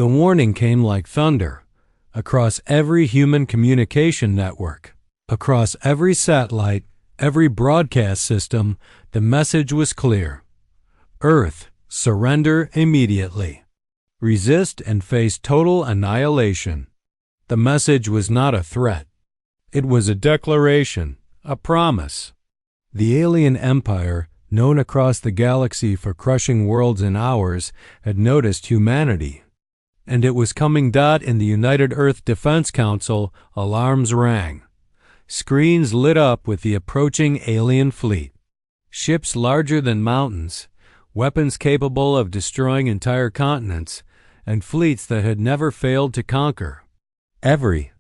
The warning came like thunder, across every human communication network, across every satellite, every broadcast system. The message was clear. Earth, surrender immediately. Resist and face total annihilation. The message was not a threat. It was a declaration, a promise. The alien empire, known across the galaxy for crushing worlds in hours, had noticed humanity. And it was coming. In the United Earth Defense Council, alarms rang. Screens lit up with the approaching alien fleet. Ships larger than mountains, weapons capable of destroying entire continents, and fleets that had never failed to conquer. Every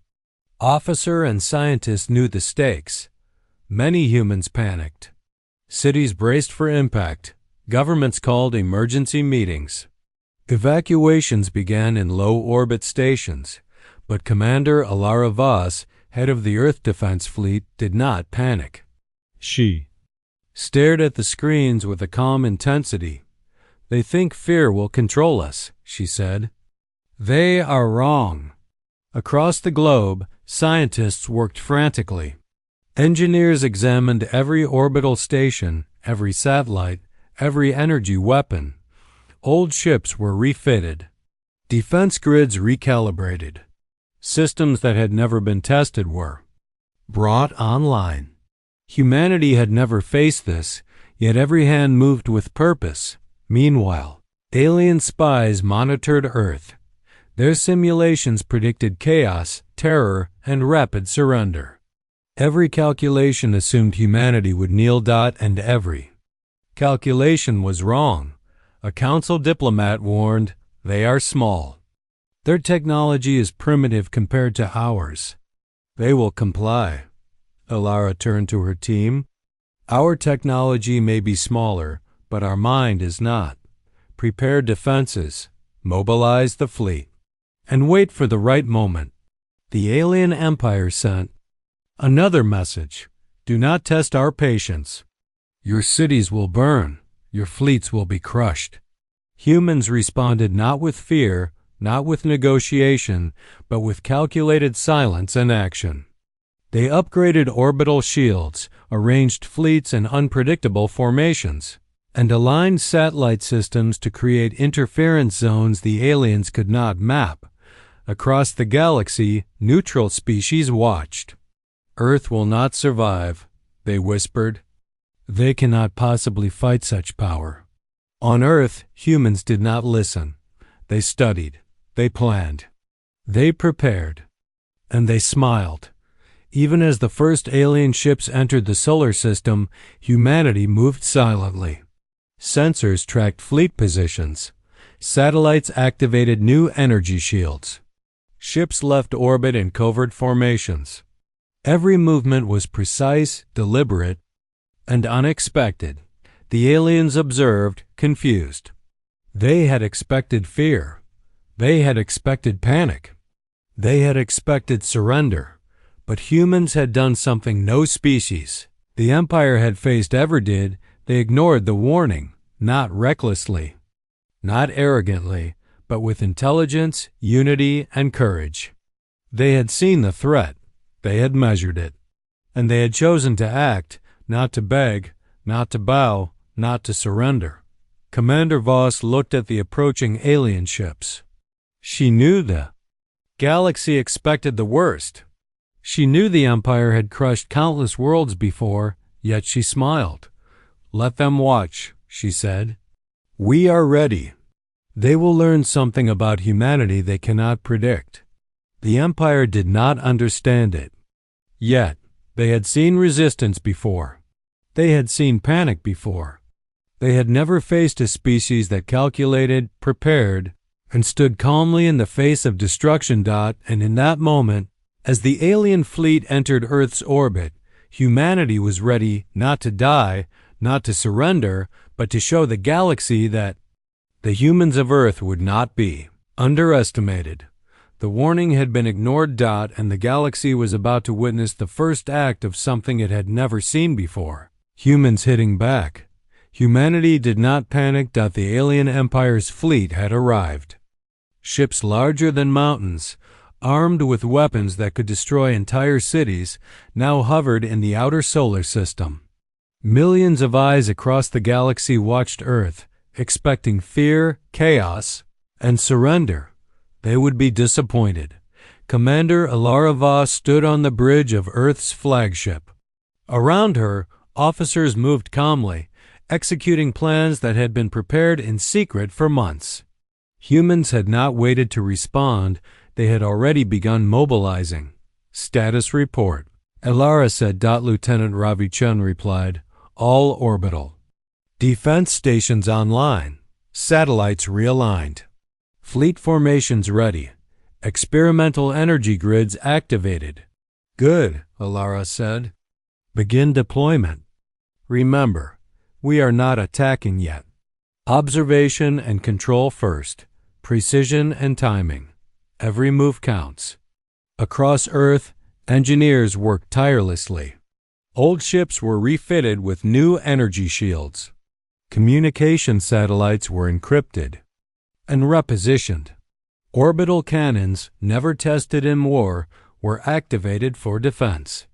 officer and scientist knew the stakes. Many humans panicked. Cities braced for impact. Governments called emergency meetings. Evacuations began in low-orbit stations, but Commander Alara Voss, head of the Earth Defense Fleet, did not panic. She stared at the screens with a calm intensity. "They think fear will control us," she said. "They are wrong." Across the globe, scientists worked frantically. Engineers examined every orbital station, every satellite, every energy weapon. Old ships were refitted. Defense grids recalibrated. Systems that had never been tested were brought online. Humanity had never faced this, yet every hand moved with purpose. Meanwhile, alien spies monitored Earth. Their simulations predicted chaos, terror, and rapid surrender. Every calculation assumed humanity would kneel. And every calculation was wrong. A council diplomat warned, "They are small. Their technology is primitive compared to ours. They will comply." Alara turned to her team. "Our technology may be smaller, but our mind is not. Prepare defenses, mobilize the fleet, and wait for the right moment." The alien empire sent another message. "Do not test our patience. Your cities will burn. Your fleets will be crushed." Humans responded not with fear, not with negotiation, but with calculated silence and action. They upgraded orbital shields, arranged fleets in unpredictable formations, and aligned satellite systems to create interference zones the aliens could not map. Across the galaxy, neutral species watched. "Earth will not survive," they whispered. "They cannot possibly fight such power." On Earth, humans did not listen. They studied. They planned. They prepared. And they smiled. Even as the first alien ships entered the solar system, humanity moved silently. Sensors tracked fleet positions. Satellites activated new energy shields. Ships left orbit in covert formations. Every movement was precise, deliberate, and unexpected. The aliens observed, confused. They had expected fear. They had expected panic. They had expected surrender. But humans had done something no species, the Empire had faced, ever did. They ignored the warning, not recklessly, not arrogantly, but with intelligence, unity, and courage. They had seen the threat. They had measured it. And they had chosen to act, not to beg, not to bow, not to surrender. Commander Voss looked at the approaching alien ships. She knew the galaxy expected the worst. She knew the Empire had crushed countless worlds before, yet she smiled. "Let them watch," she said. "We are ready. They will learn something about humanity they cannot predict." The Empire did not understand it. Yet, they had seen resistance before. They had seen panic before. They had never faced a species that calculated, prepared, and stood calmly in the face of destruction. And in that moment, as the alien fleet entered Earth's orbit, humanity was ready not to die, not to surrender, but to show the galaxy that the humans of Earth would not be underestimated. The warning had been ignored. And the galaxy was about to witness the first act of something it had never seen before. Humans hitting back. Humanity did not panic. The alien empire's fleet had arrived. Ships larger than mountains, armed with weapons that could destroy entire cities, now hovered in the outer solar system. Millions of eyes across the galaxy watched Earth, expecting fear, chaos, and surrender. They would be disappointed. Commander Alara Voss stood on the bridge of Earth's flagship. Around her, officers moved calmly, executing plans that had been prepared in secret for months. Humans had not waited to respond. They had already begun mobilizing. Status report. Alara said. Lieutenant Ravichand replied. All orbital. Defense stations online. Satellites realigned. Fleet formations ready. Experimental energy grids activated. Good, Alara said. Begin deployment. Remember, we are not attacking yet. Observation and control first. Precision and timing. Every move counts. Across Earth, engineers worked tirelessly. Old ships were refitted with new energy shields. Communication satellites were encrypted and repositioned. Orbital cannons, never tested in war, were activated for defense.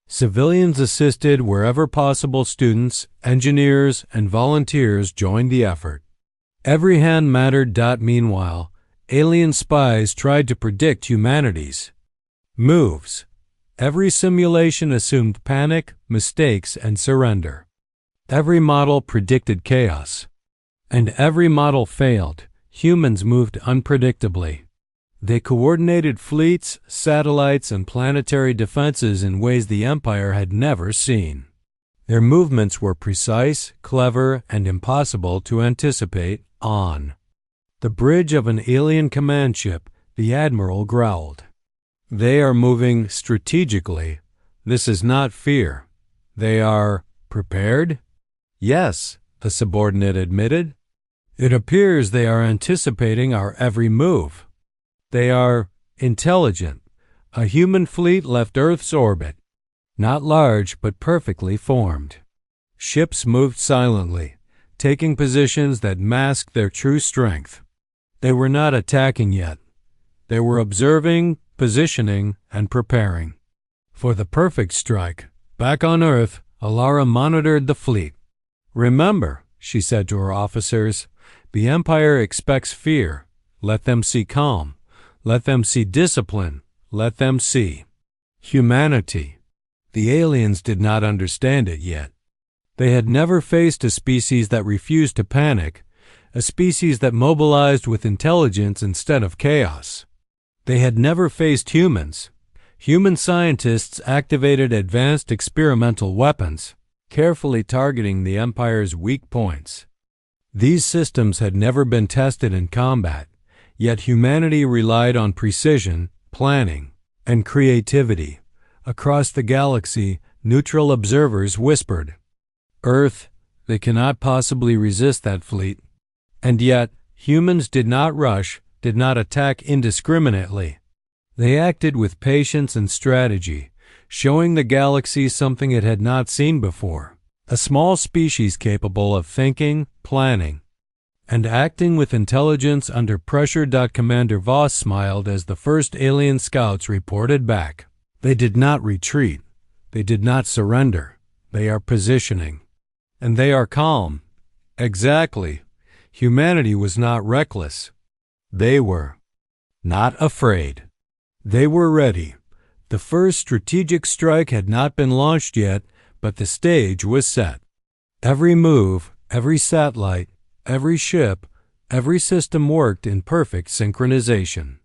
Civilians assisted wherever possible. Students, engineers, and volunteers joined the effort. Every hand mattered. Meanwhile, alien spies tried to predict humanity's moves. Every simulation assumed panic, mistakes, and surrender. Every model predicted chaos. And every model failed. Humans moved unpredictably. They coordinated fleets, satellites, and planetary defenses in ways the Empire had never seen. Their movements were precise, clever, and impossible to anticipate. On the bridge of an alien command ship, the Admiral growled. They are moving strategically. This is not fear. They are prepared? Yes, the subordinate admitted. It appears they are anticipating our every move. They are intelligent. A human fleet left Earth's orbit. Not large, but perfectly formed. Ships moved silently, taking positions that masked their true strength. They were not attacking yet. They were observing, positioning, and preparing. For the perfect strike, back on Earth, Alara monitored the fleet. Remember, she said to her officers, the Empire expects fear. Let them see calm. Let them see discipline. Let them see humanity. The aliens did not understand it yet. They had never faced a species that refused to panic, a species that mobilized with intelligence instead of chaos. They had never faced humans. Human scientists activated advanced experimental weapons, carefully targeting the Empire's weak points. These systems had never been tested in combat, yet humanity relied on precision, planning, and creativity. Across the galaxy, neutral observers whispered, Earth, they cannot possibly resist that fleet. And yet, humans did not rush, did not attack indiscriminately. They acted with patience and strategy, showing the galaxy something it had not seen before. A small species capable of thinking, planning, and acting with intelligence under pressure. Commander Voss smiled as the first alien scouts reported back. They did not retreat. They did not surrender. They are positioning. And they are calm. Exactly. Humanity was not reckless. They were not afraid. They were ready. The first strategic strike had not been launched yet, but the stage was set. Every move, every satellite, every ship, every system worked in perfect synchronization.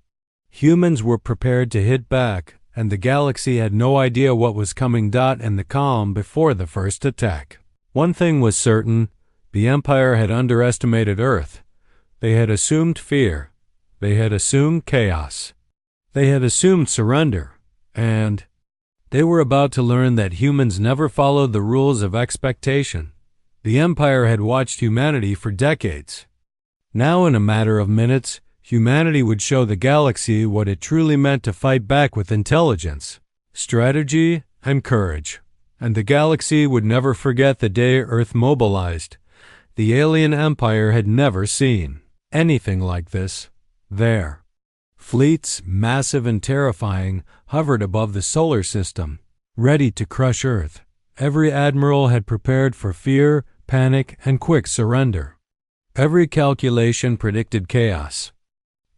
Humans were prepared to hit back, and the galaxy had no idea what was coming. In the calm before the first attack, one thing was certain: the Empire had underestimated Earth. They had assumed fear. They had assumed chaos. They had assumed surrender. And they were about to learn that humans never followed the rules of expectation. The Empire had watched humanity for decades. Now, in a matter of minutes, humanity would show the galaxy what it truly meant to fight back with intelligence, strategy, and courage. And the galaxy would never forget the day Earth mobilized. The alien empire had never seen anything like this. There, fleets, massive and terrifying, hovered above the solar system, ready to crush Earth. Every admiral had prepared for fear, panic, and quick surrender. Every calculation predicted chaos.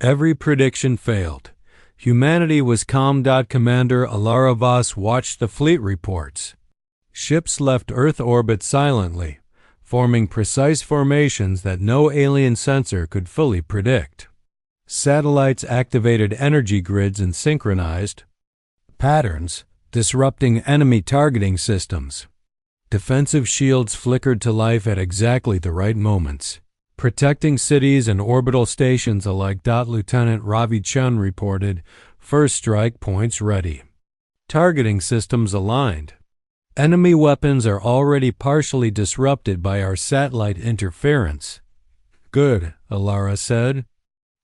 Every prediction failed. Humanity was calm. Commander Alara Voss watched the fleet reports. Ships left Earth orbit silently, forming precise formations that no alien sensor could fully predict. Satellites activated energy grids in synchronized patterns, disrupting enemy targeting systems. Defensive shields flickered to life at exactly the right moments, protecting cities and orbital stations alike. Lieutenant Ravi Chand reported, "First strike points ready. Targeting systems aligned. Enemy weapons are already partially disrupted by our satellite interference." "Good," Alara said.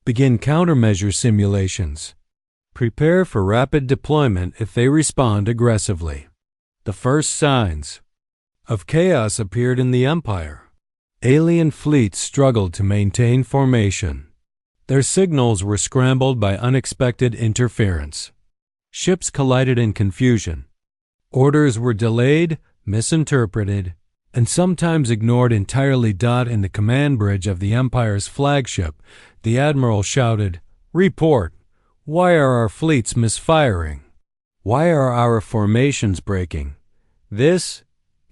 "Begin countermeasure simulations. Prepare for rapid deployment if they respond aggressively." The first signs of chaos appeared in the Empire. Alien fleets struggled to maintain formation. Their signals were scrambled by unexpected interference. Ships collided in confusion. Orders were delayed, misinterpreted, and sometimes ignored entirely. In the command bridge of the Empire's flagship, the admiral shouted, "Report! Why are our fleets misfiring? Why are our formations breaking? This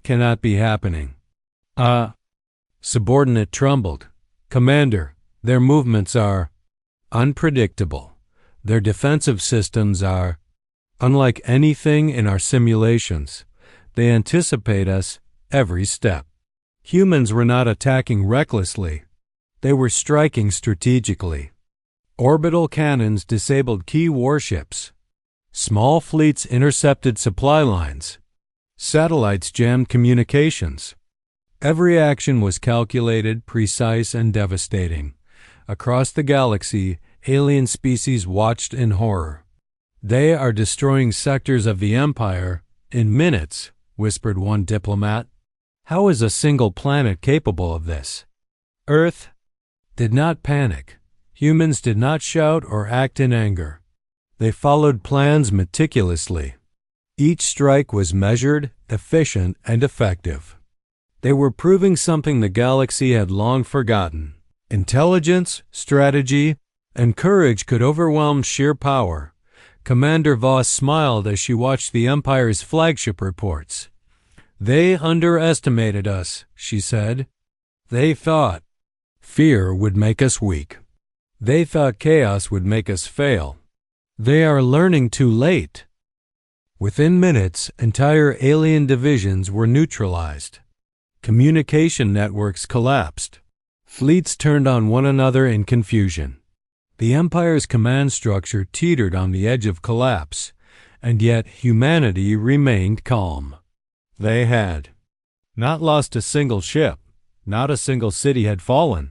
cannot be happening." Subordinate trembled. "Commander, their movements are unpredictable. Their defensive systems are unlike anything in our simulations. They anticipate us every step." Humans were not attacking recklessly. They were striking strategically. Orbital cannons disabled key warships. Small fleets intercepted supply lines. Satellites jammed communications. Every action was calculated, precise, and devastating. Across the galaxy, alien species watched in horror. "They are destroying sectors of the Empire in minutes," whispered one diplomat. "How is a single planet capable of this?" Earth did not panic. Humans did not shout or act in anger. They followed plans meticulously. Each strike was measured, efficient, and effective. They were proving something the galaxy had long forgotten. Intelligence, strategy, and courage could overwhelm sheer power. Commander Voss smiled as she watched the Empire's flagship reports. "They underestimated us," she said. "They thought fear would make us weak. They thought chaos would make us fail. They are learning too late." Within minutes, entire alien divisions were neutralized. Communication networks collapsed. Fleets turned on one another in confusion. The Empire's command structure teetered on the edge of collapse, and yet humanity remained calm. They had not lost a single ship. Not a single city had fallen.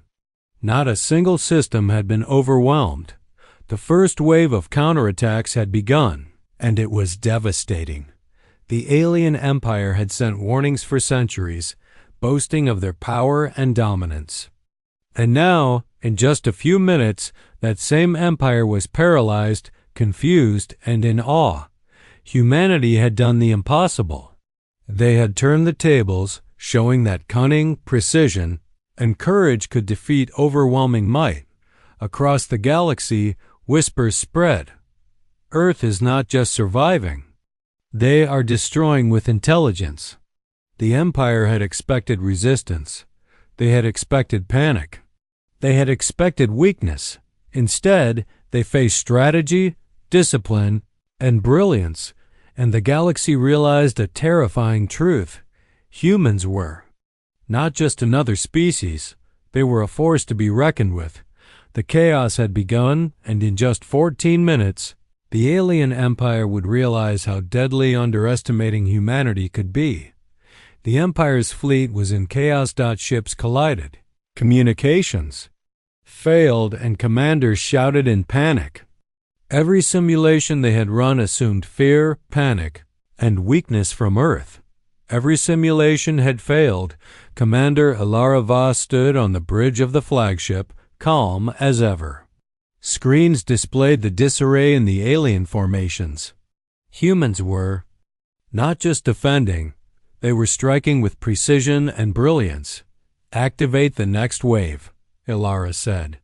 Not a single system had been overwhelmed. The first wave of counterattacks had begun, and it was devastating. The alien empire had sent warnings for centuries, boasting of their power and dominance. And now, in just a few minutes, that same empire was paralyzed, confused, and in awe. Humanity had done the impossible. They had turned the tables, showing that cunning, precision, and courage could defeat overwhelming might. Across the galaxy, whispers spread. Earth is not just surviving. They are destroying with intelligence. The Empire had expected resistance. They had expected panic. They had expected weakness. Instead, they faced strategy, discipline, and brilliance, and the galaxy realized a terrifying truth. Humans were not just another species. They were a force to be reckoned with. The chaos had begun, and in just 14 minutes, the alien empire would realize how deadly underestimating humanity could be. The Empire's fleet was in chaos. Ships collided. Communications failed, and commanders shouted in panic. Every simulation they had run assumed fear, panic, and weakness from Earth. Every simulation had failed. Commander Alara Voss stood on the bridge of the flagship, calm as ever. Screens displayed the disarray in the alien formations. Humans were not just defending, they were striking with precision and brilliance. Activate the next wave, Ilara said.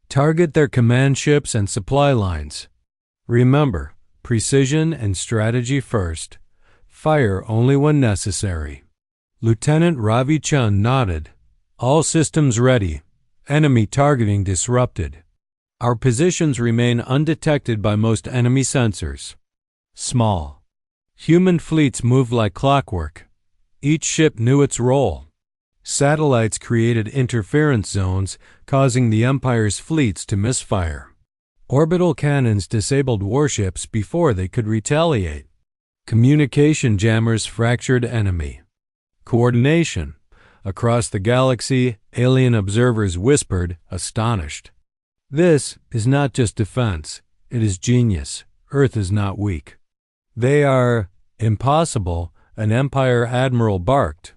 Target their command ships and supply lines. Remember, precision and strategy first. Fire only when necessary. Lieutenant Ravi Chand nodded. All systems ready. Enemy targeting disrupted. Our positions remain undetected by most enemy sensors. Small. Human fleets moved like clockwork. Each ship knew its role. Satellites created interference zones, causing the Empire's fleets to misfire. Orbital cannons disabled warships before they could retaliate. Communication jammers fractured enemy. Coordination. Across the galaxy, alien observers whispered, astonished. This is not just defense, it is genius. Earth is not weak. They are impossible, an Empire admiral barked.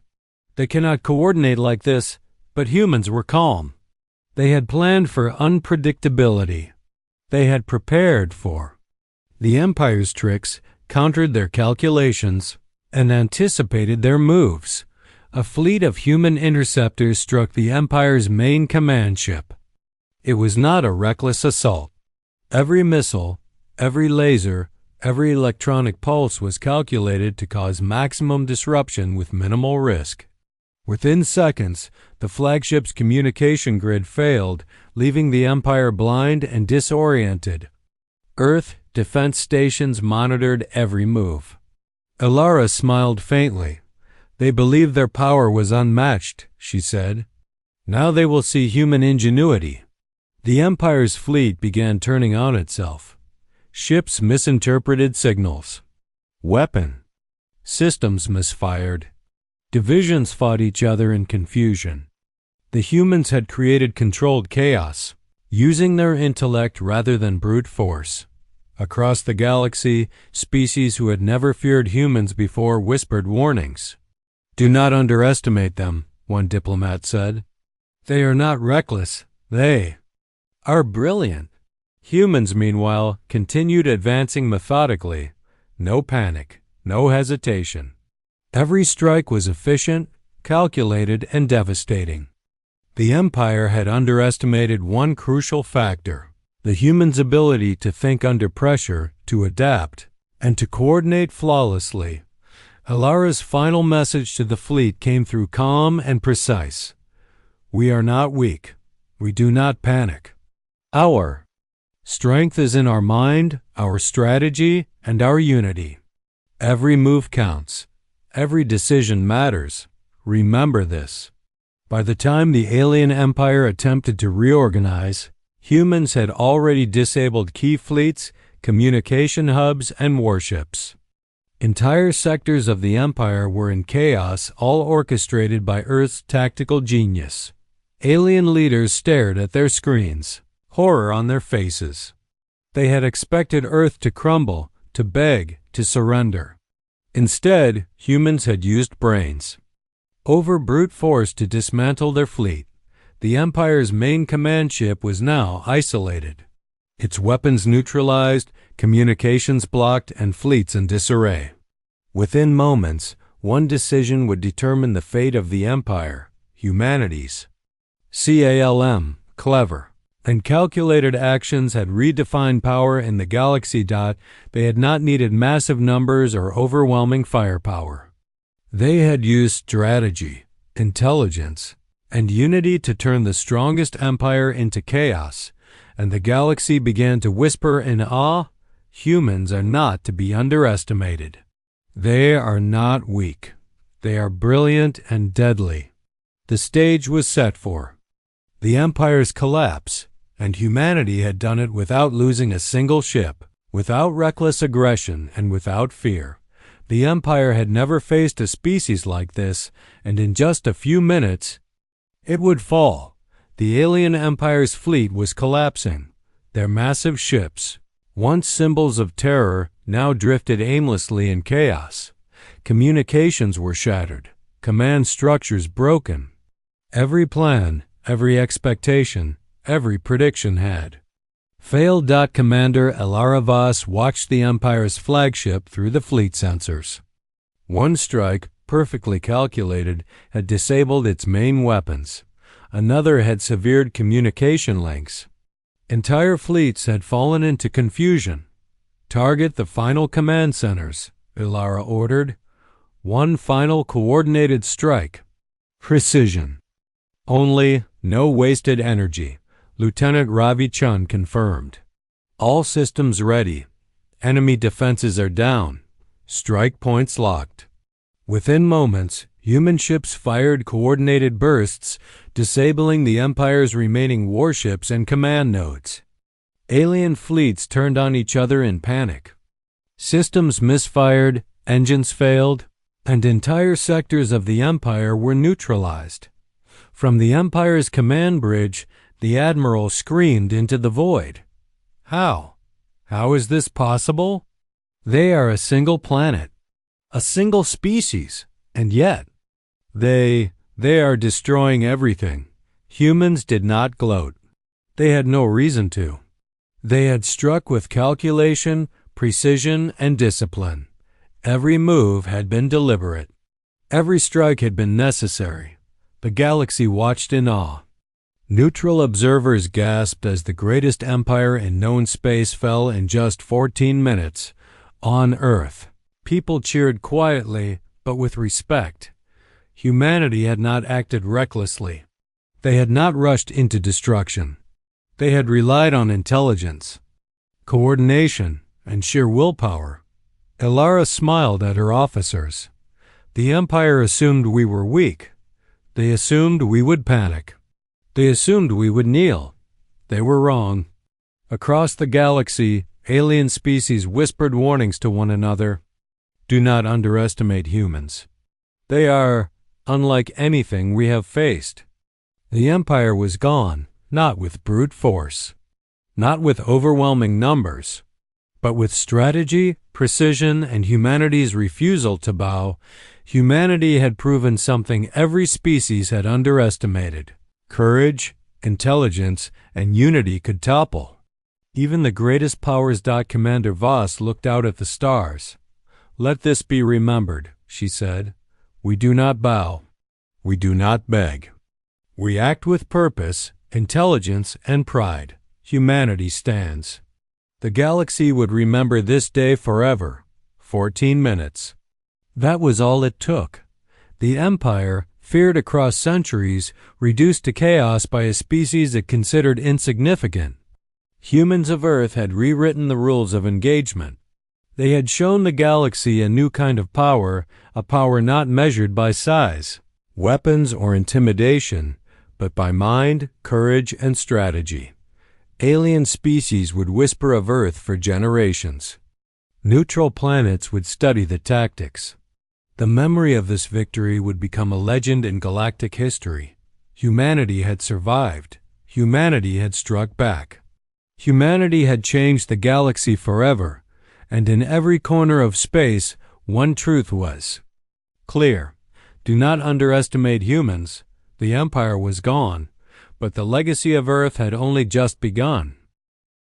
They cannot coordinate like this, but humans were calm. They had planned for unpredictability. They had prepared for the Empire's tricks, countered their calculations, and anticipated their moves. A fleet of human interceptors struck the Empire's main command ship. It was not a reckless assault. Every missile, every laser, every electronic pulse was calculated to cause maximum disruption with minimal risk. Within seconds, the flagship's communication grid failed, leaving the Empire blind and disoriented. Earth defense stations monitored every move. Ilara smiled faintly. They believed their power was unmatched, she said. Now they will see human ingenuity. The Empire's fleet began turning on itself. Ships misinterpreted signals. Weapon systems misfired. Divisions fought each other in confusion. The humans had created controlled chaos, using their intellect rather than brute force. Across the galaxy, species who had never feared humans before whispered warnings. Do not underestimate them, one diplomat said. They are not reckless. They are brilliant. Humans, meanwhile, continued advancing methodically. No panic, no hesitation. Every strike was efficient, calculated, and devastating. The Empire had underestimated one crucial factor: the human's ability to think under pressure, to adapt, and to coordinate flawlessly. Ilara's final message to the fleet came through calm and precise. We are not weak. We do not panic. Our strength is in our mind, our strategy, and our unity. Every move counts. Every decision matters. Remember this. By the time the alien empire attempted to reorganize, humans had already disabled key fleets, communication hubs, and warships. Entire sectors of the empire were in chaos, all orchestrated by Earth's tactical genius. Alien leaders stared at their screens, horror on their faces. They had expected Earth to crumble, to beg, to surrender. Instead, humans had used brains. Over brute force to dismantle their fleet, the Empire's main command ship was now isolated. Its weapons neutralized, communications blocked, and fleets in disarray. Within moments, one decision would determine the fate of the Empire, humanity's. Clever, and calculated actions had redefined power in the galaxy. They had not needed massive numbers or overwhelming firepower. They had used strategy, intelligence, and unity to turn the strongest empire into chaos, and the galaxy began to whisper in awe, humans are not to be underestimated. They are not weak. They are brilliant and deadly. The stage was set for the Empire's collapse, and humanity had done it without losing a single ship, without reckless aggression, and without fear. The Empire had never faced a species like this, and in just a few minutes, it would fall. The alien Empire's fleet was collapsing. Their massive ships, once symbols of terror, now drifted aimlessly in chaos. Communications were shattered, command structures broken. Every plan, every expectation, every prediction had Failed. Commander Elara Voss watched the Empire's flagship through the fleet sensors. One strike, perfectly calculated, had disabled its main weapons. Another had severed communication links. Entire fleets had fallen into confusion. Target the final command centers, Elara ordered. One final coordinated strike. Precision. Only no wasted energy, Lieutenant Ravi Chand confirmed. All systems ready. Enemy defenses are down. Strike points locked. Within moments, human ships fired coordinated bursts, disabling the Empire's remaining warships and command nodes. Alien fleets turned on each other in panic. Systems misfired, engines failed, and entire sectors of the Empire were neutralized. From the Empire's command bridge, the Admiral screamed into the void. How? How is this possible? They are a single planet, a single species, and yet they are destroying everything. Humans did not gloat. They had no reason to. They had struck with calculation, precision, and discipline. Every move had been deliberate. Every strike had been necessary. The galaxy watched in awe. Neutral observers gasped as the greatest empire in known space fell in just 14 minutes. On Earth, people cheered quietly, but with respect. Humanity had not acted recklessly. They had not rushed into destruction. They had relied on intelligence, coordination, and sheer willpower. Elara smiled at her officers. The Empire assumed we were weak. They assumed we would panic. They assumed we would kneel. They were wrong. Across the galaxy, alien species whispered warnings to one another. Do not underestimate humans. They are unlike anything we have faced. The Empire was gone, not with brute force, not with overwhelming numbers, but with strategy, precision, and humanity's refusal to bow. Humanity had proven something every species had underestimated. Courage, intelligence, and unity could topple. Even the greatest powers. Commander Voss looked out at the stars. Let this be remembered, she said. We do not bow. We do not beg. We act with purpose, intelligence, and pride. Humanity stands. The galaxy would remember this day forever. 14 minutes. That was all it took. The Empire, feared across centuries, reduced to chaos by a species it considered insignificant. Humans of Earth had rewritten the rules of engagement. They had shown the galaxy a new kind of power, a power not measured by size, weapons, or intimidation, but by mind, courage, and strategy. Alien species would whisper of Earth for generations. Neutral planets would study the tactics. The memory of this victory would become a legend in galactic history. Humanity had survived. Humanity had struck back. Humanity had changed the galaxy forever, and in every corner of space, one truth was clear. Do not underestimate humans. The Empire was gone, but the legacy of Earth had only just begun.